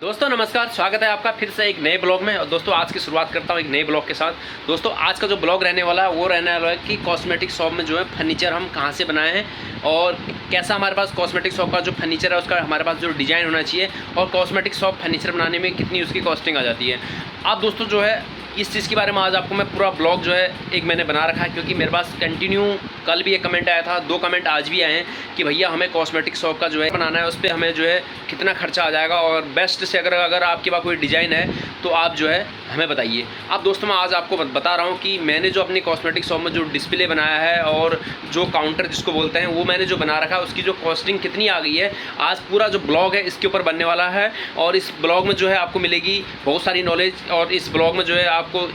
दोस्तों नमस्कार, स्वागत है आपका फिर से एक नए ब्लॉग में। और दोस्तों आज की शुरुआत करता हूँ एक नए ब्लॉग के साथ। दोस्तों आज का जो ब्लॉग रहने वाला है वो रहने वाला है कि कॉस्मेटिक शॉप में जो है फर्नीचर हम कहाँ से बनाए हैं और कैसा हमारे पास कॉस्मेटिक शॉप का जो फर्नीचर है उसका हमारे पास जो डिज़ाइन होना चाहिए और कॉस्मेटिक शॉप फर्नीचर बनाने में कितनी उसकी कॉस्टिंग आ जाती है। अब दोस्तों जो है इस चीज़ के बारे में आज आपको मैं पूरा ब्लॉग जो है एक मैंने बना रखा है, क्योंकि मेरे पास कंटिन्यू कल भी एक कमेंट आया था, 2 कमेंट आज भी आए हैं कि भैया हमें कॉस्मेटिक शॉप का जो है बनाना है, उस पर हमें जो है कितना खर्चा आ जाएगा और बेस्ट से अगर आपके पास कोई डिज़ाइन है तो आप जो है हमें बताइए। अब दोस्तों मैं आज आपको बता रहा हूँ कि मैंने जो अपनी कॉस्मेटिक शॉप में जो डिस्प्ले बनाया है और जो काउंटर जिसको बोलते हैं वो मैंने जो बना रखा है उसकी जो कॉस्टिंग कितनी आ गई है, आज पूरा जो ब्लॉग है इसके ऊपर बनने वाला है। और इस ब्लॉग में जो है आपको मिलेगी बहुत सारी नॉलेज, और इस ब्लॉग में जो है आपको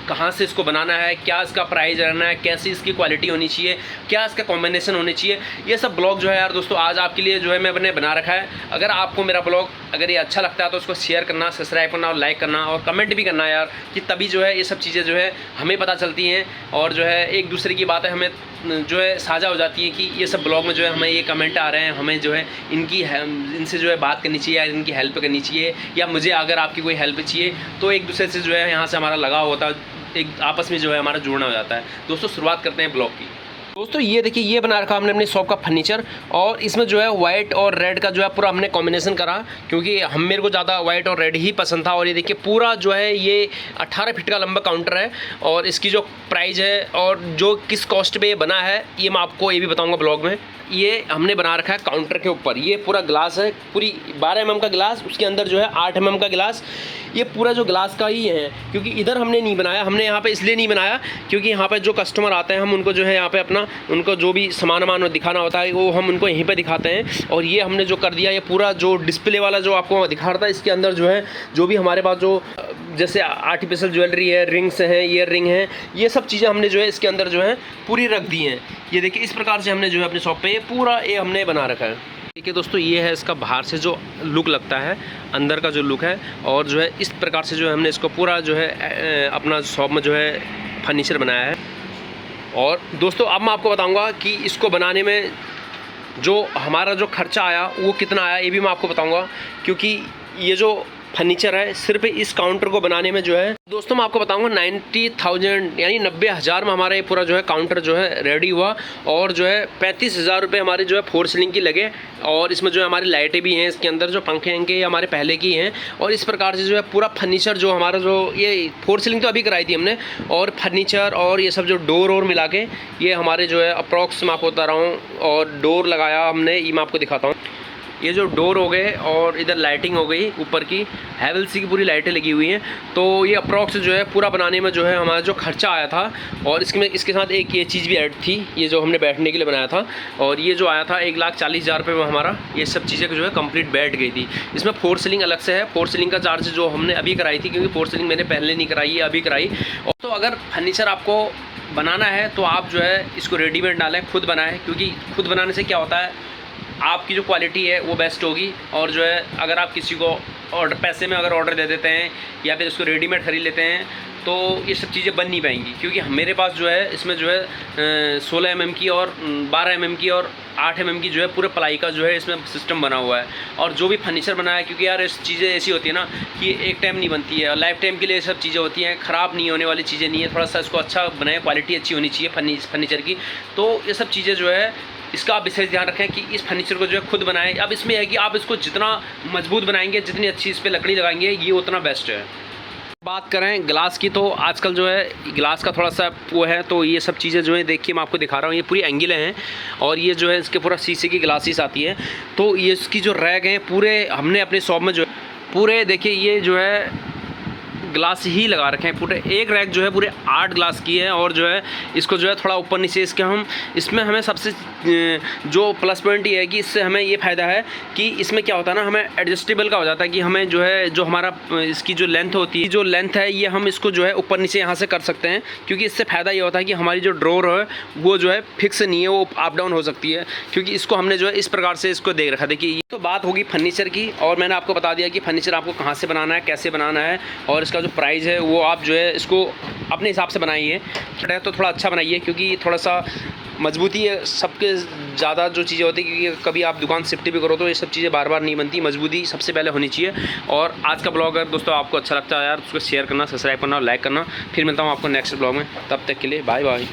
कहाँ से इसको बनाना है, क्या इसका प्राइस रहना है, कैसी इसकी क्वालिटी होनी चाहिए, क्या इसका कॉम्बिनेशन होनी चाहिए, ये सब ब्लॉग जो है यार दोस्तों आज आपके लिए जो है मैंने बना रखा है। अगर आपको मेरा ब्लॉग अगर ये अच्छा लगता है तो उसको शेयर करना, सब्सक्राइब करना और लाइक करना और कमेंट भी करना यार, कि तभी जो है ये सब चीज़ें जो है हमें पता चलती हैं और जो है एक दूसरे की बातें हमें जो है साझा हो जाती है कि ये सब ब्लॉग में जो है हमें ये कमेंट आ रहे हैं, हमें जो है इनसे जो है बात करनी चाहिए या इनकी हेल्प करनी चाहिए, या मुझे अगर आपकी कोई हेल्प चाहिए तो एक दूसरे से जो है यहाँ से हमारा लगाव होता है, एक आपस में जो है हमारा जुड़ना हो जाता है। दोस्तों शुरुआत करते हैं ब्लॉग की। दोस्तों ये देखिए, ये बना रखा हमने अपनी शॉप का फर्नीचर, और इसमें जो है वाइट और रेड का जो है पूरा हमने कॉम्बिनेशन करा, क्योंकि मेरे को ज़्यादा वाइट और रेड ही पसंद था। और ये देखिए पूरा जो है ये 18 फीट का लंबा काउंटर है, और इसकी जो प्राइस है और जो किस कॉस्ट पे ये बना है ये मैं आपको ये भी बताऊँगा ब्लॉग में। ये हमने बना रखा है काउंटर के ऊपर, ये पूरा ग्लास है, पूरी 12 mm का ग्लास, उसके अंदर जो है 8 mm का ग्लास, ये पूरा जो ग्लास का ही है। क्योंकि इधर हमने नहीं बनाया, हमने यहाँ पे इसलिए नहीं बनाया क्योंकि यहाँ पे जो कस्टमर आते हैं हम उनको जो है यहाँ पे अपना उनको जो भी सामान दिखाना होता है वो हम उनको यहीं पे दिखाते हैं। और ये हमने जो कर दिया, ये पूरा जो डिस्प्ले वाला जो आपको दिखा रहा था, इसके अंदर जो है जो भी हमारे पास जो जैसे आर्टिफिशियल ज्वेलरी है, रिंग्स हैं, ईयर रिंग हैं, ये सब चीज़ें हमने जो है इसके अंदर जो है पूरी रख दी हैं। ये देखिए इस प्रकार से हमने जो है अपनी शॉप पे ये पूरा ये हमने बना रखा है। देखिए दोस्तों ये है इसका बाहर से जो लुक लगता है, अंदर का जो लुक है, और जो है इस प्रकार से जो है हमने इसको पूरा जो है अपना शॉप में जो है फर्नीचर बनाया है। और दोस्तों अब मैं आपको बताऊंगा कि इसको बनाने में जो हमारा जो खर्चा आया वो कितना आया, ये भी मैं आपको बताऊंगा, क्योंकि ये जो फर्नीचर है सिर्फ इस काउंटर को बनाने में जो है दोस्तों मैं आपको बताऊंगा 90,000 यानी 90,000 में हमारा ये पूरा जो है काउंटर जो है रेडी हुआ। और जो है 35,000 रुपये हमारे जो है फोर सीलिंग की लगे, और इसमें जो है हमारी लाइटें भी हैं, इसके अंदर जो पंखे हैं हमारे पहले की हैं। और इस प्रकार से जो है पूरा फर्नीचर जो हमारा जो ये फोर सीलिंग तो अभी कराई थी हमने, और फर्नीचर और ये सब जो डोर मिला के ये हमारे जो है अप्रॉक्स मैं आपको बता रहा हूँ। और डोर लगाया हमने, ये मैं आपको दिखाता हूँ, ये जो डोर हो गए और इधर लाइटिंग हो गई, ऊपर की हैवेल्स की पूरी लाइटें लगी हुई हैं। तो ये अप्रॉक्स जो है पूरा बनाने में जो है हमारा जो खर्चा आया था। और इसके साथ एक ये चीज़ भी ऐड थी, ये जो हमने बैठने के लिए बनाया था, और ये जो आया था 1,40,000 रुपये में हमारा ये सब चीज़ें जो है कंप्लीट बैठ गई थी। इसमें फोर सीलिंग अलग से है, फोर सीलिंग का चार्ज जो हमने अभी कराई थी, क्योंकि फोर सीलिंग मैंने पहले नहीं कराई है, अभी कराई। और तो अगर फर्नीचर आपको बनाना है तो आप जो है इसको रेडीमेड डालें, खुद बनाएं, क्योंकि खुद बनाने से क्या होता है आपकी जो क्वालिटी है वो बेस्ट होगी। और जो है अगर आप किसी को ऑर्डर पैसे में अगर ऑर्डर दे देते हैं या फिर उसको रेडीमेड ख़रीद लेते हैं तो ये सब चीज़ें बन नहीं पाएंगी। क्योंकि मेरे पास जो है इसमें जो है 16 mm की और 12 mm की और 8 mm की जो है पूरे प्लाई का जो है इसमें सिस्टम बना हुआ है। और जो भी फर्नीचर बना है, क्योंकि यार इस चीज़ें ऐसी होती है ना कि एक टाइम नहीं बनती है, लाइफ टाइम के लिए सब चीज़ें होती हैं, ख़राब नहीं होने वाली चीज़ें नहीं है। थोड़ा सा इसको अच्छा बनाए, क्वालिटी अच्छी होनी चाहिए फर्नीचर की। तो ये सब चीज़ें जो है इसका आप विशेष ध्यान रखें कि इस फर्नीचर को जो है खुद बनाएं। अब इसमें है कि आप इसको जितना मजबूत बनाएंगे, जितनी अच्छी इस पर लकड़ी लगाएंगे, ये उतना बेस्ट है। बात करें ग्लास की, तो आजकल जो है ग्लास का थोड़ा सा वो है, तो ये सब चीज़ें जो है देखिए मैं आपको दिखा रहा हूँ, ये पूरी एंगलें हैं और ये जो है इसके पूरा शीशे की ग्लासेस आती है। तो ये इसकी जो रैक हैं पूरे हमने अपने शॉप में जो है पूरे देखिए ये जो है ग्लास ही लगा रखे हैं। पूरे एक रैक जो है पूरे 8 ग्लास की है। और जो है इसको जो है थोड़ा ऊपर नीचे इसमें हमें सबसे जो प्लस पॉइंट ये है कि इससे हमें ये फ़ायदा है कि इसमें क्या होता है ना, हमें एडजस्टेबल का हो जाता है कि हमें जो है जो हमारा इसकी जो लेंथ होती है, जो लेंथ है ये हम इसको जो है ऊपर नीचे यहाँ से कर सकते हैं। क्योंकि इससे फ़ायदा ये होता है कि हमारी जो ड्रॉर है वो जो है फिक्स नहीं है, वो अप डाउन हो सकती है। क्योंकि इसको हमने जो है इस प्रकार से इसको देख रखा। देखिए ये तो बात होगी फर्नीचर की, और मैंने आपको बता दिया कि फर्नीचर आपको कहाँ से बनाना है, कैसे बनाना है, और इसका जो प्राइस है वो आप जो है इसको अपने हिसाब से बनाइए, तो थोड़ा अच्छा बनाइए, क्योंकि थोड़ा सा मजबूती है सबके ज़्यादा जो चीज़ें होती है, क्योंकि कभी आप दुकान शिफ्ट भी करो तो ये सब चीज़ें बार बार नहीं बनती, मजबूती सबसे पहले होनी चाहिए। और आज का ब्लॉग अगर दोस्तों आपको अच्छा लगता है यार, उसको शेयर करना, सब्सक्राइब करना और लाइक करना। फिर मिलता हूँ आपको नेक्स्ट ब्लॉग में, तब तक के लिए बाय बाय।